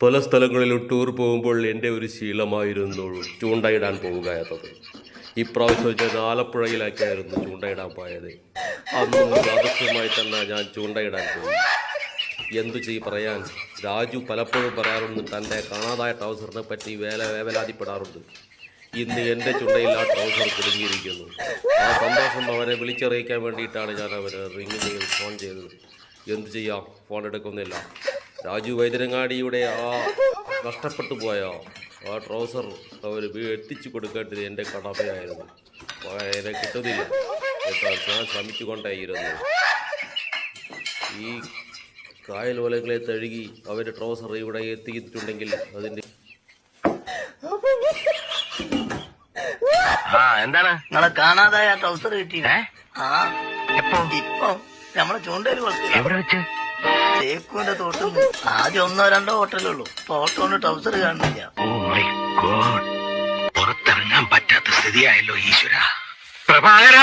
പല സ്ഥലങ്ങളിലും ടൂർ പോകുമ്പോൾ എൻ്റെ ഒരു ശീലമായിരുന്നു ചൂണ്ടയിടാൻ പോവുക എന്നത്. ഇപ്രാവശ്യം ഞാൻ ആലപ്പുഴയിലേക്കായിരുന്നു ചൂണ്ടയിടാൻ പോയത്. അന്നും യാദൃശ്യമായി തന്നെ ഞാൻ ചൂണ്ടയിടാൻ പോയി. എന്തു പറയാൻ, രാജു പലപ്പോഴും പറയാറുണ്ട്, തൻ്റെ കാണാതായ ട്രൗസറിനെ പറ്റി വേവലാതിപ്പെടാറുണ്ട്. ഇന്ന് എൻ്റെ ചുണ്ടയിൽ ആ ട്രൗസർ കുടുങ്ങിയിരിക്കുന്നു. ആ സന്തോഷം അവനെ വിളിച്ചറിയിക്കാൻ വേണ്ടിയിട്ടാണ് ഞാൻ അവന് റിങ്ങിന് ഫോൺ ചെയ്തത്. എന്തു ചെയ്യാം, ഫോൺ എടുക്കുന്നില്ല. രാജു വൈദ്യരങ്ങാടിയുടെ ആ നഷ്ടപ്പെട്ടു പോയ ആ ട്രൗസർ അവർ എത്തിച്ചു കൊടുക്കേണ്ടത് എൻ്റെ കടമയായിരുന്നു. അതിനെ കിട്ടുന്നില്ല. ഞാൻ ശ്രമിച്ചുകൊണ്ടേയിരുന്നു. ഈ കായൽ വലങ്ങളെ തഴുകി അവരുടെ ട്രൗസർ ഇവിടെ എത്തിയിട്ടുണ്ടെങ്കിൽ അതിൻ്റെ എന്താണ് നിങ്ങളെ കാണാതായ ട്രൗസർ കിട്ടി. ഇപ്പൊ നമ്മളെ ചൂണ്ടയിൽ എവിടെ വെച്ച്? തേക്കുവിന്റെ തോട്ടുന്നു. ആദ്യം 1-2 ഹോട്ടലുള്ളൂ. തോട്ടോണ്ട് ട്രൗസർ കാണുന്നില്ല. ഓ മൈ ഗോഡ്, പുറത്തിറങ്ങാൻ പറ്റാത്ത സ്ഥിതിയായല്ലോ ഈശ്വര. പ്രഭാകര.